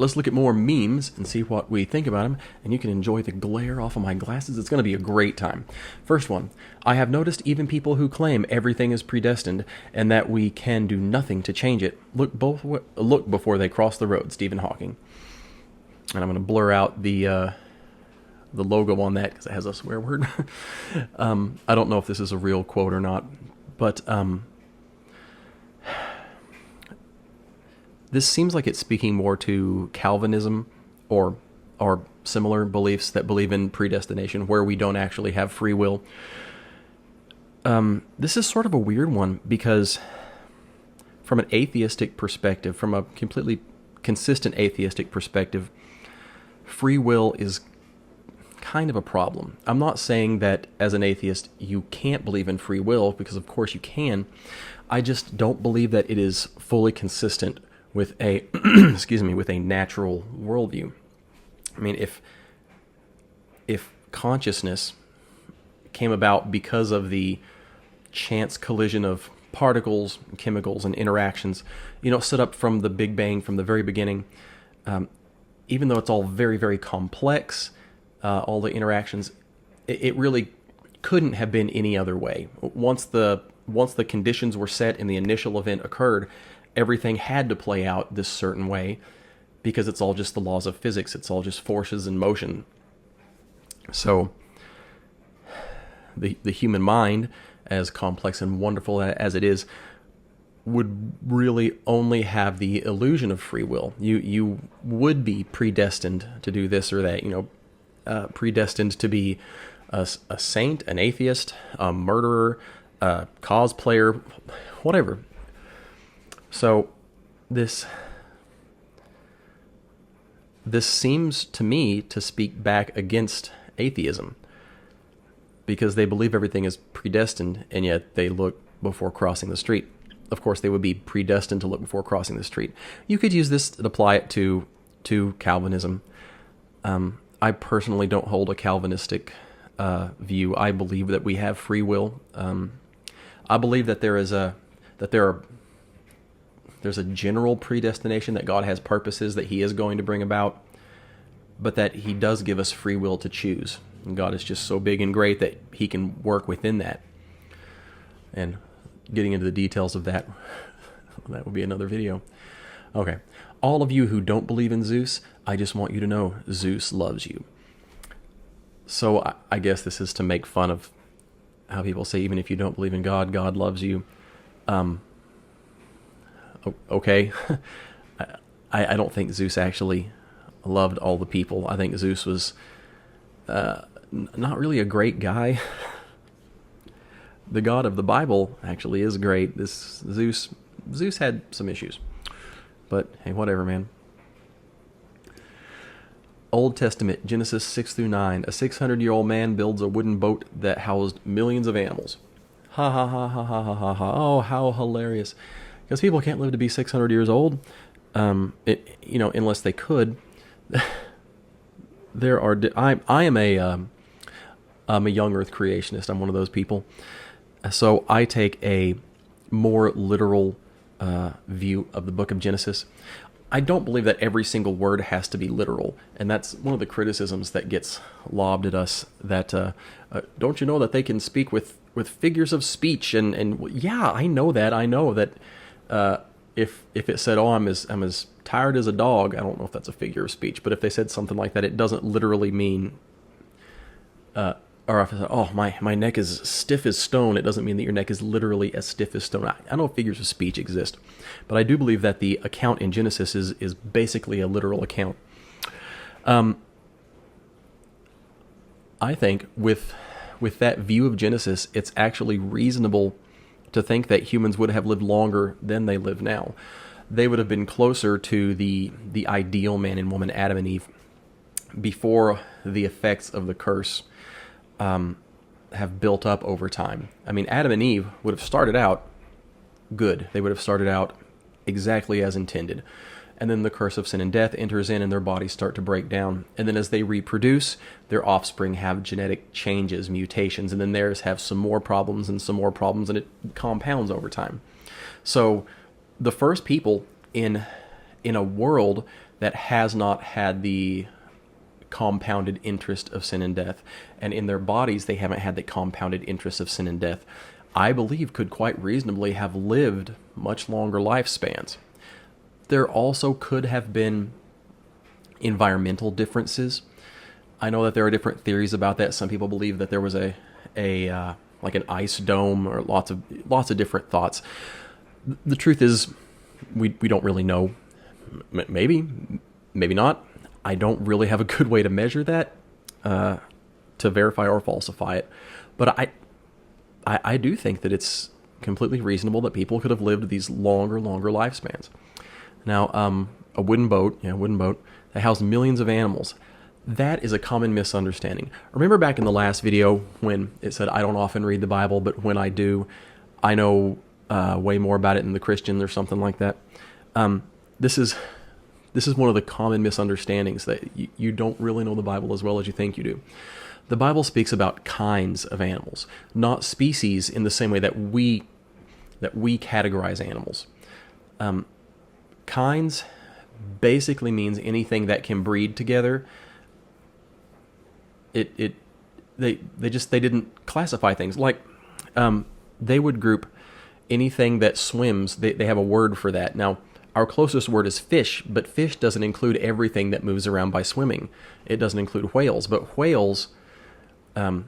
let's look at more memes and see what we think about them, and you can enjoy the glare off of my glasses. It's going to be a great time. First one, I have noticed even people who claim everything is predestined and that we can do nothing to change it look before they cross the road. Stephen Hawking. And I'm going to blur out the logo on that because it has a swear word. I don't know if this is a real quote or not, but this seems like it's speaking more to Calvinism or similar beliefs that believe in predestination, where we don't actually have free will. This is sort of a weird one because from an atheistic perspective, from a completely consistent atheistic perspective, free will is kind of a problem. I'm not saying that as an atheist you can't believe in free will, because of course you can. I just don't believe that it is fully consistent with a with a natural worldview. I mean, if consciousness came about because of the chance collision of particles, chemicals, and interactions, set up from the Big Bang, from the very beginning, even though it's all very, very complex, all the interactions, it really couldn't have been any other way. Once the conditions were set and the initial event occurred, everything had to play out this certain way, because it's all just the laws of physics. It's all just forces in motion. So the human mind, as complex and wonderful as it is, would really only have the illusion of free will. You would be predestined to do this or that, predestined to be a saint, an atheist, a murderer, a cosplayer, whatever. So this seems to me to speak back against atheism, because they believe everything is predestined, and yet they look before crossing the street. Of course, they would be predestined to look before crossing the street. You could use this and apply it to Calvinism. I personally don't hold a Calvinistic view. I believe that we have free will. I believe that there's a general predestination, that God has purposes that He is going to bring about, but that He does give us free will to choose. And God is just so big and great that He can work within that. And getting into the details of that would be another video. Okay. All of you who don't believe in Zeus, I just want you to know Zeus loves you. So I guess this is to make fun of how people say even if you don't believe in God, God loves you. Okay. I don't think Zeus actually loved all the people. I think Zeus was not really a great guy. The God of the Bible actually is great. This Zeus had some issues. But hey, whatever, man. Old Testament, Genesis 6-9. A 600-year-old man builds a wooden boat that housed millions of animals. Ha ha ha ha ha ha ha ha. Oh, how hilarious. Because people can't live to be 600 years old, unless they could. I'm a young Earth creationist. I'm one of those people. So I take a more literal view of the book of Genesis. I don't believe that every single word has to be literal, and that's one of the criticisms that gets lobbed at us, that don't you know that they can speak with figures of speech, and yeah, I know that if it said, oh, I'm as tired as a dog, I don't know if that's a figure of speech, but if they said something like that, it doesn't literally mean or if I said, oh, my neck is stiff as stone, it doesn't mean that your neck is literally as stiff as stone. I know figures of speech exist, but I do believe that the account in Genesis is basically a literal account. I think with that view of Genesis, it's actually reasonable to think that humans would have lived longer than they live now. They would have been closer to the ideal man and woman, Adam and Eve, before the effects of the curse have built up over time. I mean, Adam and Eve would have started out good. They would have started out exactly as intended. And then the curse of sin and death enters in, and their bodies start to break down. And then as they reproduce, their offspring have genetic changes, mutations, and then theirs have some more problems, and it compounds over time. So the first people in a world that has not had the compounded interest of sin and death, and in their bodies they haven't had the compounded interest of sin and death, I believe could quite reasonably have lived much longer lifespans. There also could have been environmental differences. I know that there are different theories about that. Some people believe that there was a like an ice dome, or lots of different thoughts. The truth is, we don't really know. Maybe not. I don't really have a good way to measure that, to verify or falsify it. But I do think that it's completely reasonable that people could have lived these longer lifespans. Now, a wooden boat that housed millions of animals. That is a common misunderstanding. Remember back in the last video when it said, I don't often read the Bible, but when I do, I know way more about it than the Christian, or something like that. This is one of the common misunderstandings, that you don't really know the Bible as well as you think you do. The Bible speaks about kinds of animals, not species in the same way that we categorize animals. Kinds basically means anything that can breed together. They didn't classify things like, they would group anything that swims. They have a word for that. Now, our closest word is fish, but fish doesn't include everything that moves around by swimming. It doesn't include whales, but whales in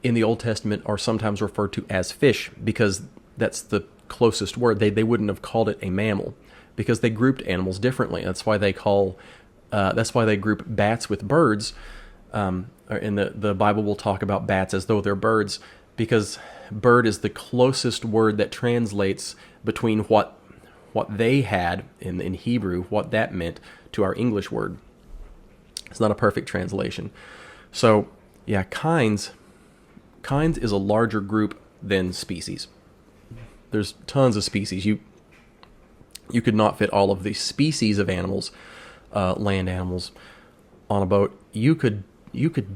the Old Testament are sometimes referred to as fish because that's the closest word. They wouldn't have called it a mammal because they grouped animals differently. That's why they group bats with birds. And the Bible will talk about bats as though they're birds, because bird is the closest word that translates between what they had in Hebrew, what that meant, to our English word. It's not a perfect translation. So, yeah, kinds is a larger group than species. There's tons of species. You could not fit all of the species of animals, land animals, on a boat. You could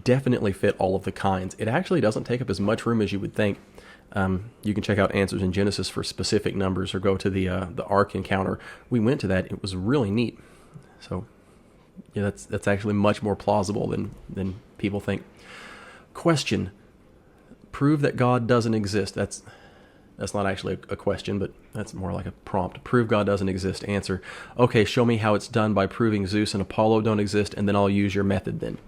definitely fit all of the kinds. It actually doesn't take up as much room as you would think. You can check out Answers in Genesis for specific numbers, or go to the Ark encounter. We went to that. It was really neat. So, yeah, that's actually much more plausible than people think. Question: prove that God doesn't exist. That's not actually a question, but that's more like a prompt. Prove God doesn't exist. Answer: okay, show me how it's done by proving Zeus and Apollo don't exist, and then I'll use your method then.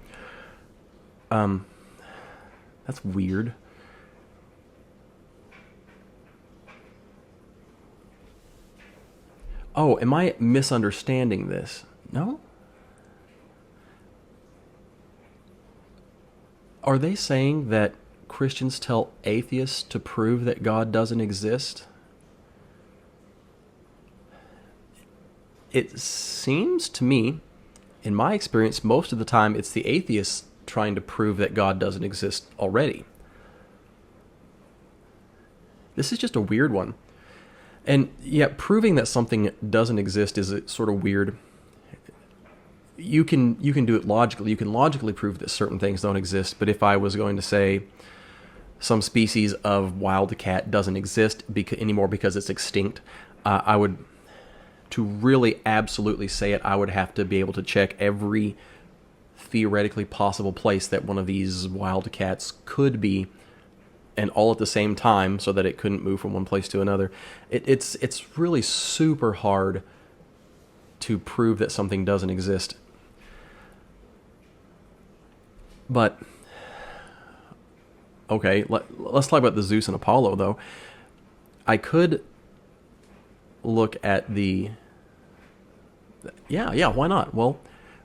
That's weird. Oh, am I misunderstanding this? No? Are they saying that Christians tell atheists to prove that God doesn't exist? It seems to me, in my experience, most of the time it's the atheists trying to prove that God doesn't exist already. This is just a weird one. And yeah, proving that something doesn't exist is sort of weird. You can do it logically. You can logically prove that certain things don't exist. But if I was going to say some species of wildcat doesn't exist anymore because it's extinct, I would, to really absolutely say it, I would have to be able to check every theoretically possible place that one of these wildcats could be, and all at the same time, so that it couldn't move from one place to another. It's really super hard to prove that something doesn't exist. But, okay, let's talk about the Zeus and Apollo, though. I could look at the... Yeah, why not? Well,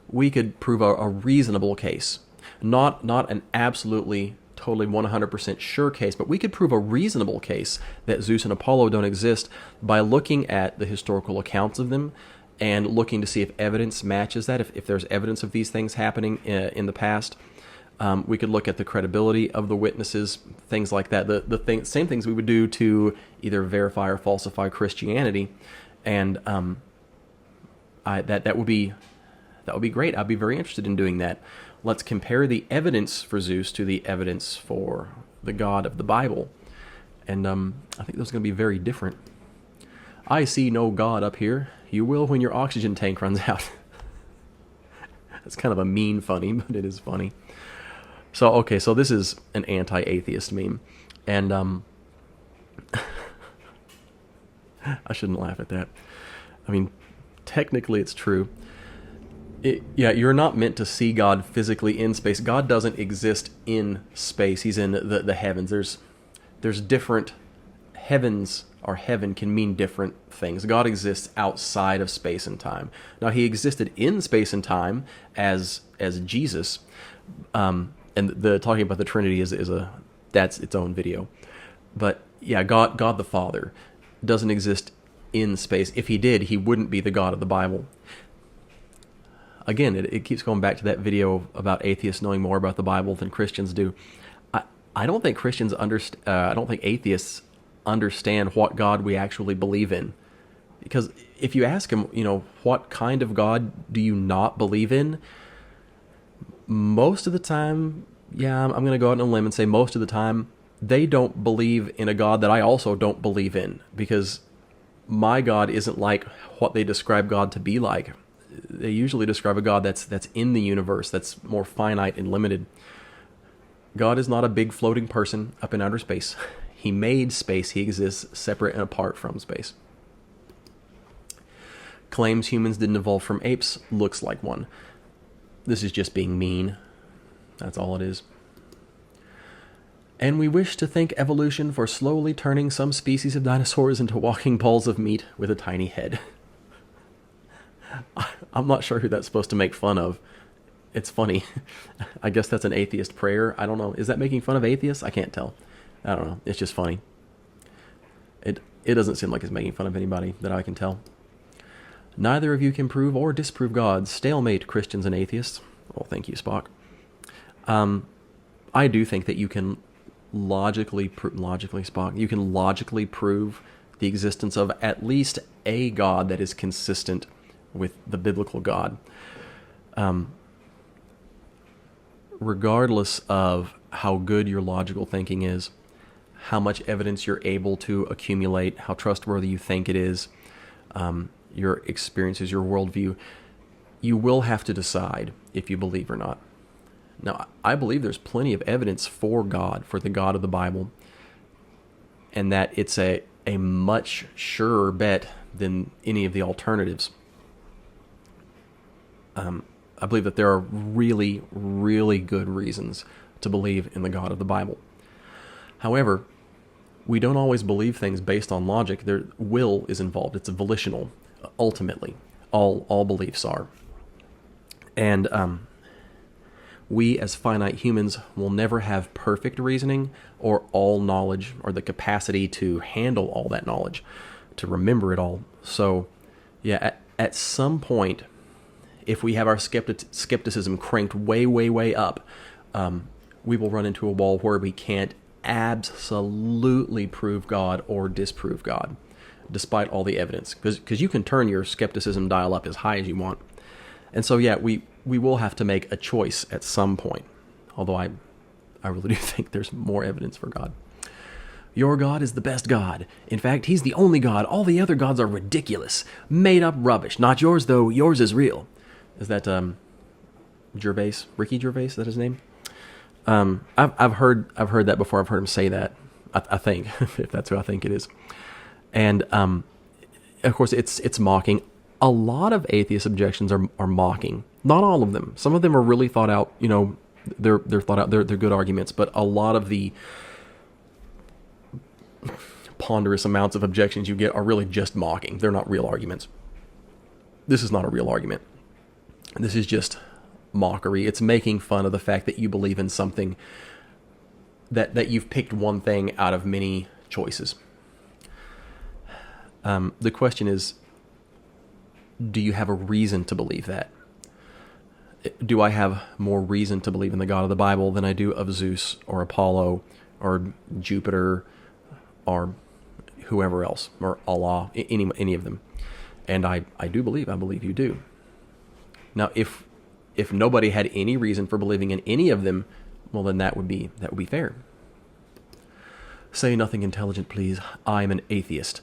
we could prove a reasonable case. Not an absolutely, totally 100% sure case, but we could prove a reasonable case that Zeus and Apollo don't exist by looking at the historical accounts of them and looking to see if evidence matches that, if there's evidence of these things happening in the past. We could look at the credibility of the witnesses, things like that. Same things we would do to either verify or falsify Christianity, and that would be great. I'd be very interested in doing that. Let's compare the evidence for Zeus to the evidence for the God of the Bible, and I think those are going to be very different. I see no God up here. You will when your oxygen tank runs out. It's kind of a mean funny, but it is funny. So, okay, so this is an anti-atheist meme. And I shouldn't laugh at that. I mean, technically it's true. You're not meant to see God physically in space. God doesn't exist in space. He's in the heavens. There's different heavens, or heaven can mean different things. God exists outside of space and time. Now, he existed in space and time as Jesus, and the talking about the Trinity that's its own video. But yeah, God the Father doesn't exist in space. If he did, he wouldn't be the God of the Bible. Again, it keeps going back to that video about atheists knowing more about the Bible than Christians do. I don't think Christians I don't think atheists understand what God we actually believe in. Because if you ask them, what kind of God do you not believe in? Most of the time, I'm going to go out on a limb and say most of the time, they don't believe in a God that I also don't believe in. Because my God isn't like what they describe God to be like. They usually describe a God that's in the universe, that's more finite and limited. God is not a big floating person up in outer space. He made space. He exists separate and apart from space. Claims humans didn't evolve from apes, looks like one. This is just being mean. That's all it is. And we wish to thank evolution for slowly turning some species of dinosaurs into walking balls of meat with a tiny head. I'm not sure who that's supposed to make fun of. It's funny. I guess that's an atheist prayer. I don't know. Is that making fun of atheists? I can't tell. I don't know. It's just funny. It doesn't seem like it's making fun of anybody that I can tell. Neither of you can prove or disprove God. Stalemate, Christians and atheists. Well, thank you, Spock. I do think that you can logically, Spock, you can logically prove the existence of at least a God that is consistent with the biblical God. Regardless of how good your logical thinking is, how much evidence you're able to accumulate, how trustworthy you think it is, your experiences, your worldview, you will have to decide if you believe or not. Now, I believe there's plenty of evidence for God, for the God of the Bible, and that it's a much surer bet than any of the alternatives. I believe that there are really, really good reasons to believe in the God of the Bible. However, we don't always believe things based on logic. Their will is involved. It's volitional, ultimately. All beliefs are. And we as finite humans will never have perfect reasoning or all knowledge or the capacity to handle all that knowledge, to remember it all. So, at some point, if we have our skepticism cranked way, way, way up, we will run into a wall where we can't absolutely prove God or disprove God, despite all the evidence. Because you can turn your skepticism dial up as high as you want. And so, we will have to make a choice at some point. Although I really do think there's more evidence for God. Your God is the best God. In fact, he's the only God. All the other gods are ridiculous. Made up rubbish. Not yours, though. Yours is real. Is that Gervais? Ricky Gervais? Is that his name? I've heard that before. I've heard him say that. I think, if that's who I think it is. And of course, it's mocking. A lot of atheist objections are mocking. Not all of them. Some of them are really thought out. They're thought out. They're good arguments. But a lot of the ponderous amounts of objections you get are really just mocking. They're not real arguments. This is not a real argument. This is just mockery. It's making fun of the fact that you believe in something, that you've picked one thing out of many choices. The question is, do you have a reason to believe that? Do I have more reason to believe in the God of the Bible than I do of Zeus or Apollo or Jupiter or whoever else, or Allah, any of them? And I believe you do. Now, if nobody had any reason for believing in any of them, well, then that would be fair. Say nothing intelligent, please. I'm an atheist.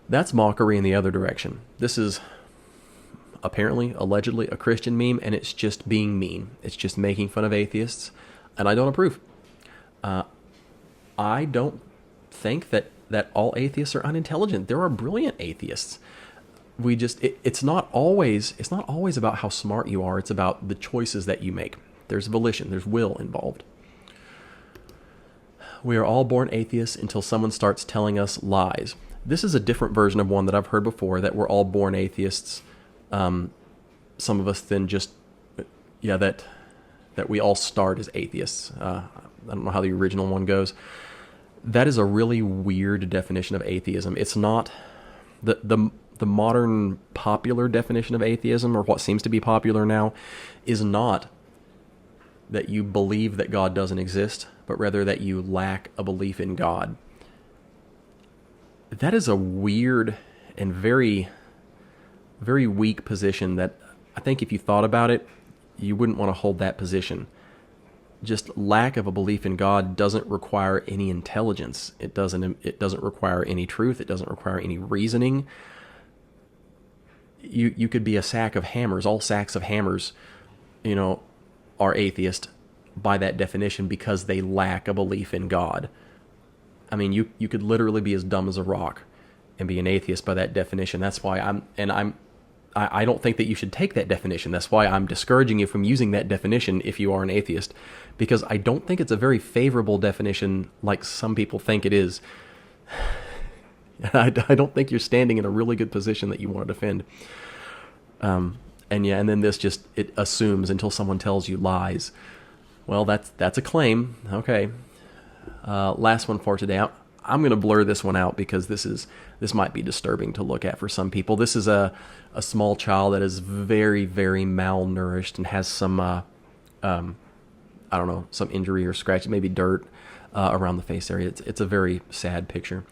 That's mockery in the other direction. This is, apparently, allegedly, a Christian meme, and it's just being mean. It's just making fun of atheists, and I don't approve. I don't think that all atheists are unintelligent. There are brilliant atheists. It's not always about how smart you are. It's about the choices that you make. There's volition, there's will involved. We are all born atheists until someone starts telling us lies. This is a different version of one that I've heard before, that we're all born atheists. Some of us then just, that we all start as atheists. I don't know how the original one goes. That is a really weird definition of atheism. It's not the modern popular definition of atheism, or what seems to be popular now, is not that you believe that God doesn't exist, but rather that you lack a belief in God. That is a weird and very, very weak position that I think if you thought about it, you wouldn't want to hold that position. Just lack of a belief in God doesn't require any intelligence. It doesn't require any truth. It doesn't require any reasoning. You could be a sack of hammers. All sacks of hammers, are atheist by that definition because they lack a belief in God. I mean, you could literally be as dumb as a rock and be an atheist by that definition. That's why I don't think that you should take that definition. That's why I'm discouraging you from using that definition if you are an atheist, because I don't think it's a very favorable definition like some people think it is. I don't think you're standing in a really good position that you want to defend. And then it assumes until someone tells you lies. Well, that's a claim. Okay. Last one for today. I'm going to blur this one out because this might be disturbing to look at for some people. This is a small child that is very, very malnourished and has some, some injury or scratch, maybe dirt around the face area. It's a very sad picture.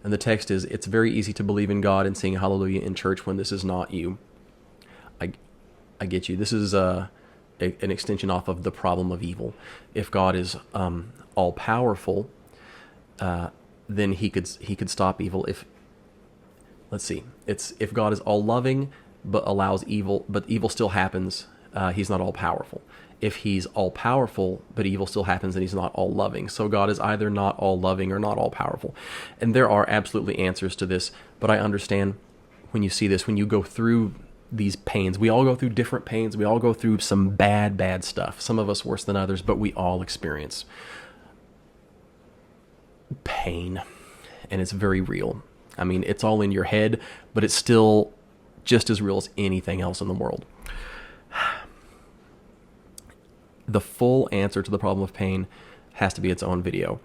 And the text is, "It's very easy to believe in God and sing hallelujah in church when this is not you." I get you. This is an extension off of the problem of evil. If God is all powerful, then he could stop evil. If God is all loving but allows evil, but evil still happens, he's not all powerful. If he's all powerful but evil still happens, then he's not all loving. So God is either not all loving or not all powerful. And there are absolutely answers to this, but I understand when you see this, when you go through these pains. We all go through different pains. We all go through some bad stuff. Some of us worse than others, but we all experience pain, and it's very real. I mean, it's all in your head, but it's still just as real as anything else in the world. The full answer to the problem of pain has to be its own video.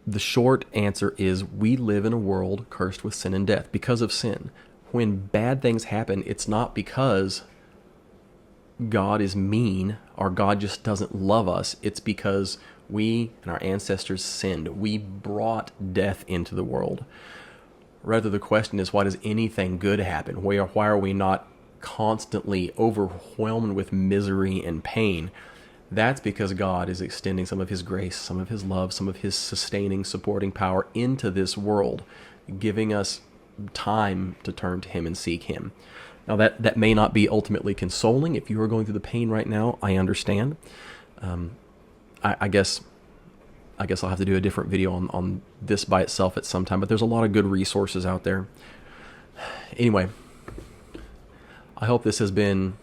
The short answer is we live in a world cursed with sin and death because of sin. When bad things happen, it's not because God is mean or God just doesn't love us. It's because we and our ancestors sinned. We brought death into the world. Rather, the question is, why does anything good happen? Why are we not constantly overwhelmed with misery and pain? That's because God is extending some of his grace, some of his love, some of his sustaining, supporting power into this world, giving us time to turn to him and seek him. Now that may not be ultimately consoling. If you are going through the pain right now, I understand. I guess I'll have to do a different video on this by itself at some time, but there's a lot of good resources out there. Anyway, I hope this has been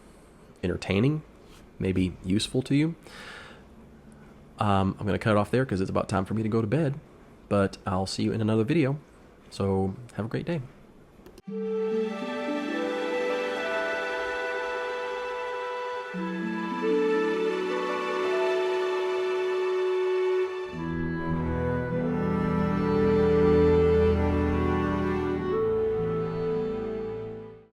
entertaining, maybe useful to you. I'm going to cut it off there because it's about time for me to go to bed, but I'll see you in another video. So have a great day.